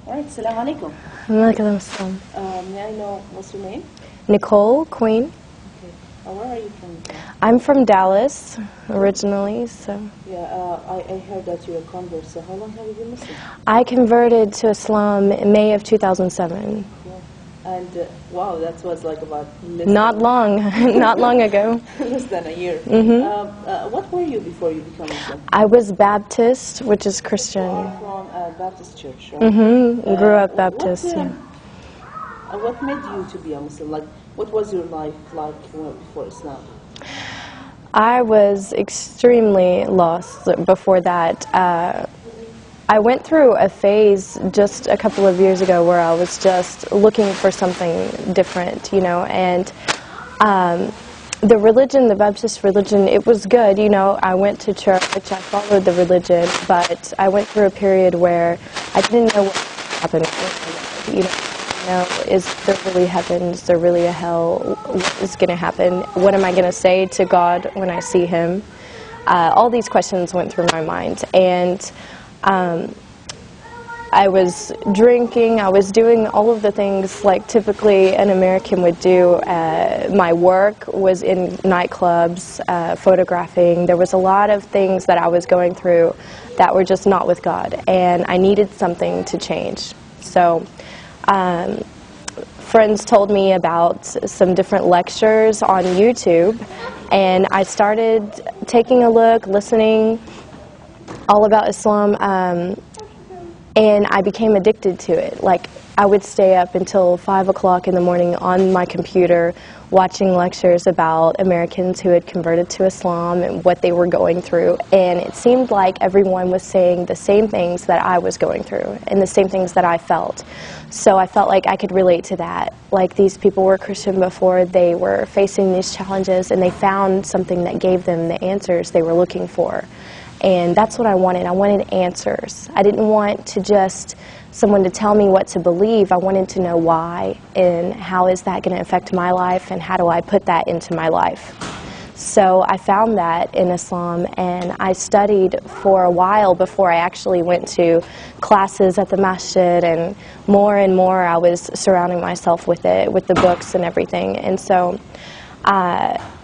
All right, Salam alaikum. Walaikum assalam. May I know what's your name? Nicole Queen. Okay. Where are you from? I'm from Dallas originally, so. Yeah, I heard that you're a convert, so how long have you been Muslim? I converted to Islam in May of 2007. Cool. And wow, that was like about Not long, not long ago. less than a year. What were you before you became Muslim? I was Baptist, which is Christian. You are from a Baptist church, right? Grew up Baptist. What made you to be a Muslim? Like, what was your life like before Islam? I was extremely lost before that. I went through a phase just a couple of years ago where I was just looking for something different, you know, and the religion, the Baptist religion, it was good, you know. I went to church, I followed the religion, but I went through a period where I didn't know what happened, you know, is there really heaven, is there really a hell, what is going to happen, what am I going to say to God when I see Him? All these questions went through my mind, and I was drinking, I was doing all of the things like typically an American would do. My work was in nightclubs, photographing. There was a lot of things that I was going through that were just not with God, and I needed something to change. So friends told me about some different lectures on YouTube, and I started taking a look, listening all about Islam, and I became addicted to it. Like, I would stay up until 5 o'clock in the morning on my computer watching lectures about Americans who had converted to Islam and what they were going through, and it seemed like everyone was saying the same things that I was going through and the same things that I felt. So I felt like I could relate to that. Like, these people were Christian before, they were facing these challenges, and they found something that gave them the answers they were looking for. And that's what I wanted. I wanted answers. I didn't want to just someone to tell me what to believe. I wanted to know why, and how is that going to affect my life, and how do I put that into my life. So I found that in Islam, and I studied for a while before I actually went to classes at the masjid, and more I was surrounding myself with it, with the books and everything. And so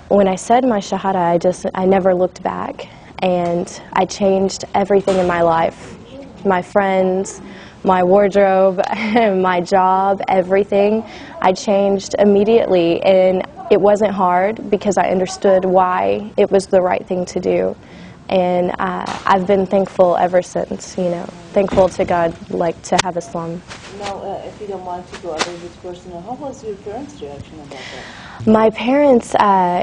when I said my shahada, I never looked back. And I changed everything in my life, my friends, my wardrobe, my job, everything. I changed immediately, and it wasn't hard because I understood why it was the right thing to do. And I've been thankful ever since, you know, thankful to God, like, to have Islam. Now, if you don't mind to go a little bit personal, how was your parents' reaction about that? My parents,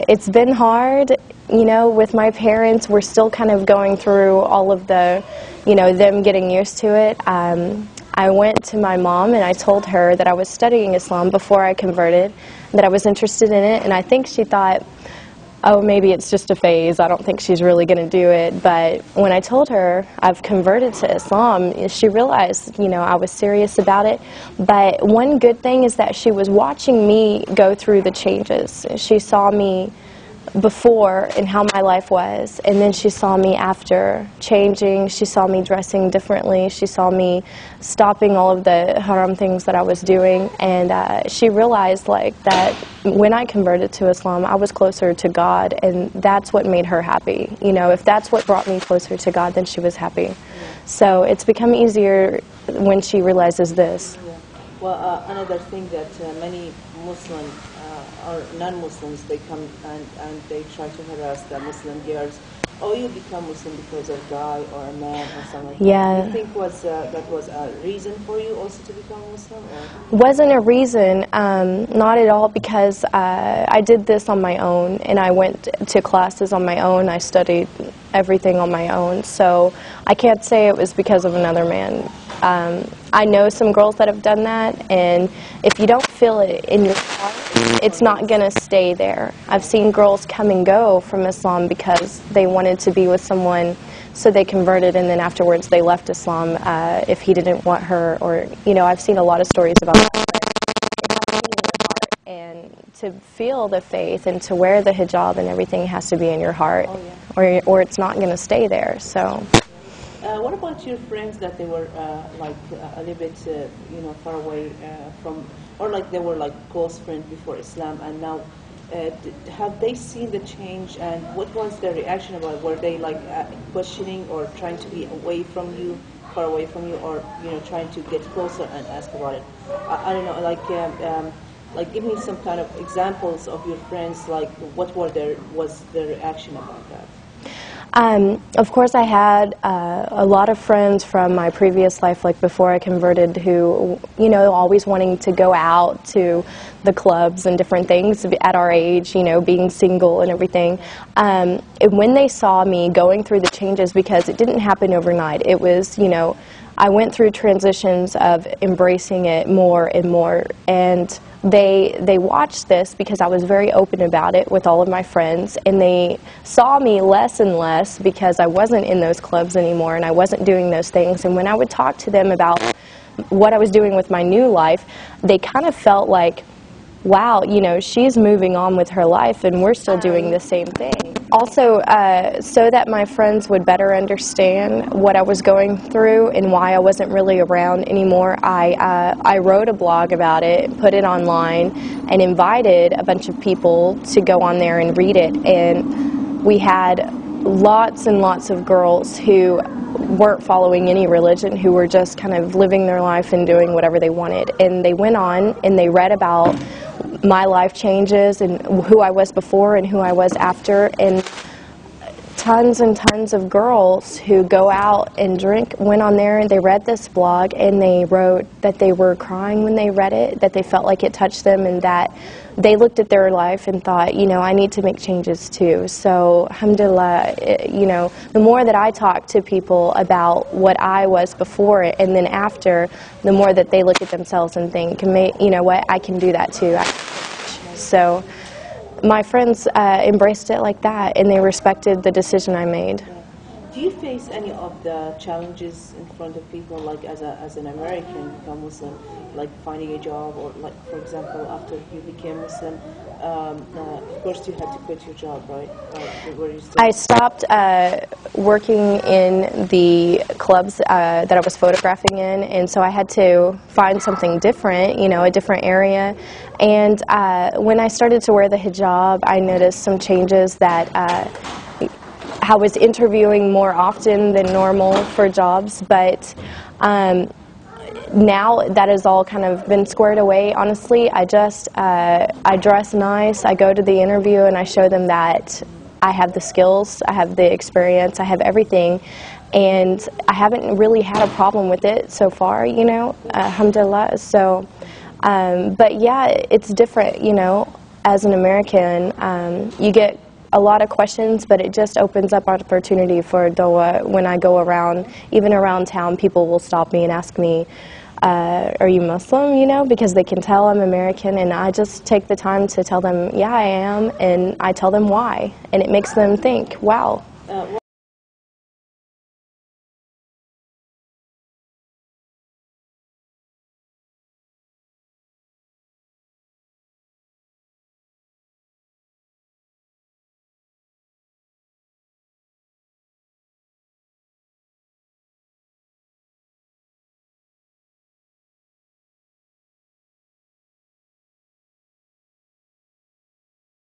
it's been hard, you know, with my parents. We're still kind of going through all of the, you know, them getting used to it. I went to my mom and I told her that I was studying Islam before I converted, that I was interested in it, and I think she thought, oh, maybe it's just a phase, I don't think she's really going to do it. But when I told her I've converted to Islam, she realized, you know, I was serious about it. But one good thing is that she was watching me go through the changes. She saw me before and how my life was, and then she saw me after changing. She saw me dressing differently. She saw me stopping all of the haram things that I was doing, and she realized, like, that when I converted to Islam, I was closer to God, and that's what made her happy. You know, if that's what brought me closer to God, then she was happy. Yeah. So it's become easier when she realizes this. Yeah. Well, another thing that many Muslim or non-Muslims, they come and they try to harass the Muslim girls. Oh, you become Muslim because of a guy or a man or something. Yeah. Do you think that was a reason for you also to become Muslim? Or? Wasn't a reason, not at all, because I did this on my own, and I went to classes on my own. I studied everything on my own, so I can't say it was because of another man. I know some girls that have done that, and if you don't feel it in your heart, it's not going to stay there. I've seen girls come and go from Islam because they wanted to be with someone, so they converted, and then afterwards they left Islam if he didn't want her, or, you know, I've seen a lot of stories about that. And to feel the faith and to wear the hijab and everything has to be in your heart, or it's not going to stay there. So. What about your friends that they were like a little bit, far away from, or like they were like close friends before Islam, and now have they seen the change, and what was their reaction about it? Were they like questioning or trying to be away from you, far away from you, or trying to get closer and ask about it? I don't know, like give me some kind of examples of your friends, like what was their reaction about that? Of course, I had a lot of friends from my previous life, like before I converted, who, always wanting to go out to the clubs and different things at our age, being single and everything. And when they saw me going through the changes, because it didn't happen overnight, it was, I went through transitions of embracing it more and more, and they watched this because I was very open about it with all of my friends, and they saw me less and less because I wasn't in those clubs anymore and I wasn't doing those things. And when I would talk to them about what I was doing with my new life, they kind of felt like, wow, she's moving on with her life and we're still doing the same thing. Also, so that my friends would better understand what I was going through and why I wasn't really around anymore, I wrote a blog about it, put it online, and invited a bunch of people to go on there and read it. And we had lots and lots of girls who weren't following any religion, who were just kind of living their life and doing whatever they wanted. And they went on and they read about my life changes and who I was before and who I was after, and tons and tons of girls who go out and drink went on there and they read this blog and they wrote that they were crying when they read it, that they felt like it touched them, and that they looked at their life and thought, I need to make changes too. So, alhamdulillah, the more that I talk to people about what I was before it and then after, the more that they look at themselves and think, what, I can do that too. So my friends embraced it like that, and they respected the decision I made. Do you face any of the challenges in front of people, like as an American become Muslim, like finding a job, or like, for example, after you became Muslim, of course you had to quit your job, right? I stopped working in the clubs that I was photographing in, and so I had to find something different, a different area. And when I started to wear the hijab, I noticed some changes that I was interviewing more often than normal for jobs, but now that has all kind of been squared away. Honestly, I dress nice, I go to the interview and I show them that I have the skills, I have the experience, I have everything, and I haven't really had a problem with it so far, alhamdulillah. So, but yeah, it's different, as an American, you get a lot of questions, but it just opens up opportunity for dawah. When I go around, even around town, people will stop me and ask me, are you Muslim, because they can tell I'm American, and I just take the time to tell them, yeah, I am, and I tell them why, and it makes them think, wow.